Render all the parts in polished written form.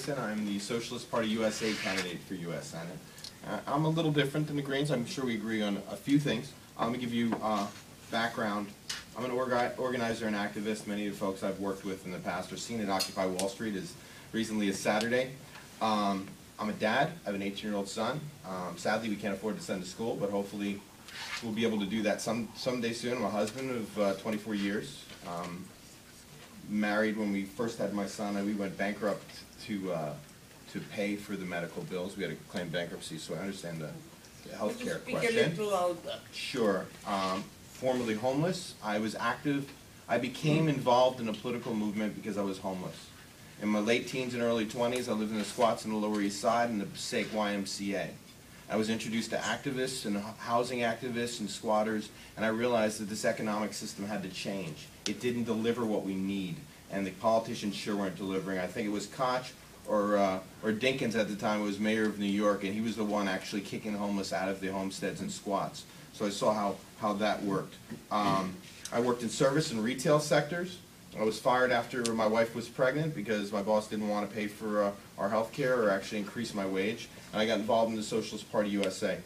I'm the Socialist Party USA candidate for U.S. Senate. I'm a little different than the Greens. I'm sure we agree on a few things. I'm going to give you background. I'm an organizer and activist. Many of the folks I've worked with in the past are seen at Occupy Wall Street as recently as Saturday. I'm a dad. I have an 18-year-old son. Sadly, we can't afford to send to school, but hopefully we'll be able to do that someday soon. I'm a husband of 24 years. Married when we first had my son, and we went bankrupt to pay for the medical bills. We had to claim bankruptcy, so I understand the health care question. Speak a little louder. Sure. Formerly homeless. I was active. I became involved in a political movement because I was homeless. In my late teens and early 20s, I lived in the squats in the Lower East Side and the Passaic YMCA. I was introduced to activists and housing activists and squatters, and I realized that this economic system had to change. It didn't deliver what we need, and the politicians sure weren't delivering. I think it was Koch or Dinkins at the time who was mayor of New York, and he was the one actually kicking the homeless out of the homesteads and squats. So I saw how that worked. I worked in service and retail sectors. I was fired after my wife was pregnant because my boss didn't want to pay for our health care or actually increase my wage. And I got involved in the Socialist Party USA.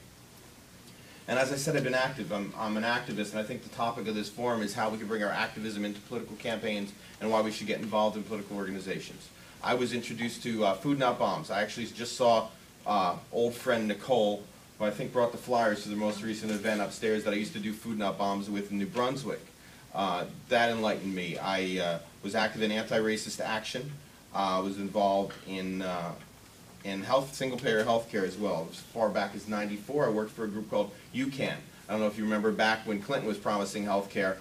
And as I said, I've been active. I'm an activist, and I think the topic of this forum is how we can bring our activism into political campaigns and why we should get involved in political organizations. I was introduced to Food Not Bombs. I actually just saw old friend Nicole, who I think brought the flyers to the most recent event upstairs that I used to do Food Not Bombs with in New Brunswick. That enlightened me. I was active in anti-racist action. Was involved in single-payer health care as well. As far back as '94, I worked for a group called UCAN. I don't know if you remember back when Clinton was promising health care.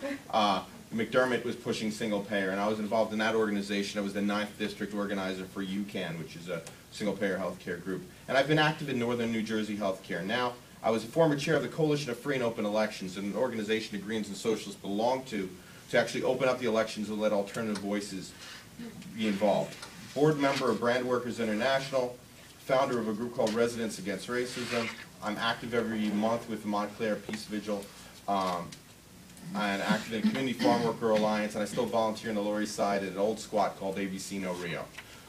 McDermott was pushing single-payer, and I was involved in that organization. I was the 9th district organizer for UCAN, which is a single-payer health care group. And I've been active in northern New Jersey health care. Now, I was a former chair of the Coalition of Free and Open Elections, an organization the Greens and Socialists belong to actually open up the elections and let alternative voices be involved. Board member of Brand Workers International, founder of a group called Residents Against Racism. I'm active every month with the Montclair Peace Vigil. I'm active in the Community Farm Worker Alliance, and I still volunteer in the Lower East Side at an old squat called ABC No Rio.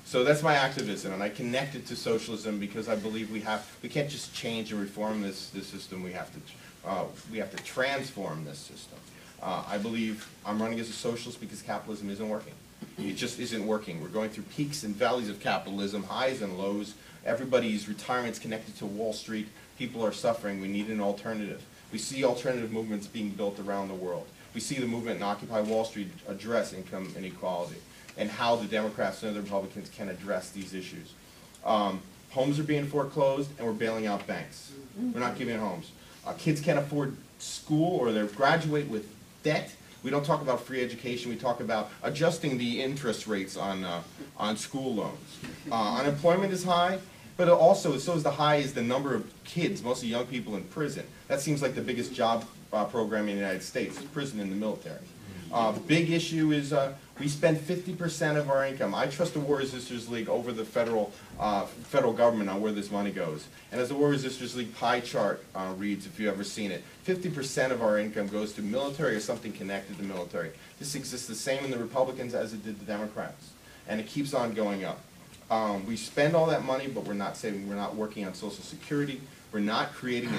So that's my activism, and I connected to socialism because I believe we can't just change and reform this system. We have to transform this system. I believe I'm running as a socialist because capitalism isn't working. It just isn't working. We're going through peaks and valleys of capitalism, highs and lows. Everybody's retirement's connected to Wall Street. People are suffering. We need an alternative. We see alternative movements being built around the world. We see the movement in Occupy Wall Street address income inequality and how the Democrats and the Republicans can address these issues. Homes are being foreclosed, and we're bailing out banks. We're not giving homes. Kids can't afford school, or they graduate with debt. We don't talk about free education. We talk about adjusting the interest rates on school loans. Unemployment is high, but also so is the number of kids, mostly young people, in prison. That seems like the biggest job program in the United States, is prison and the military. The big issue is we spend 50% of our income. I trust the War Resisters League over the federal government on where this money goes. And as the War Resisters League pie chart reads, if you've ever seen it, 50% of our income goes to military or something connected to military. This exists the same in the Republicans as it did the Democrats. And it keeps on going up. We spend all that money, but we're not saving. We're not working on Social Security. We're not creating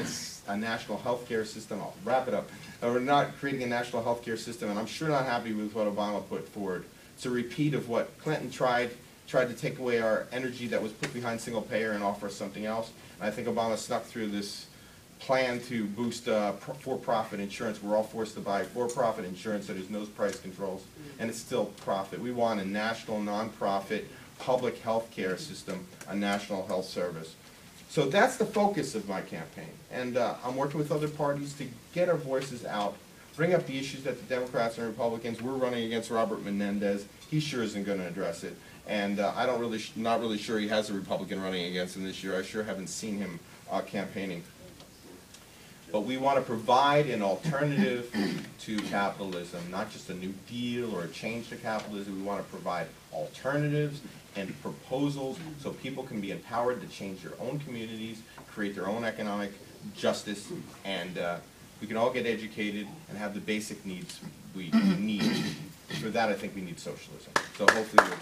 a national health care system. I'll wrap it up. We're not creating a national health care system, and I'm sure not happy with what Obama put forward. It's a repeat of what Clinton tried to take away our energy that was put behind single payer and offer us something else. And I think Obama snuck through this plan to boost for-profit insurance. We're all forced to buy for-profit insurance that has no price controls, and it's still profit. We want a national, non-profit, public health care system, a national health service. So that's the focus of my campaign, and I'm working with other parties to get our voices out, bring up the issues that the Democrats and Republicans. We're running against Robert Menendez. He sure isn't going to address it, and not really sure he has a Republican running against him this year. I sure haven't seen him campaigning. But we want to provide an alternative to capitalism, not just a new deal or a change to capitalism. We want to provide alternatives and proposals so people can be empowered to change their own communities, create their own economic justice, and we can all get educated and have the basic needs we need. For that, I think we need socialism. So hopefully we'll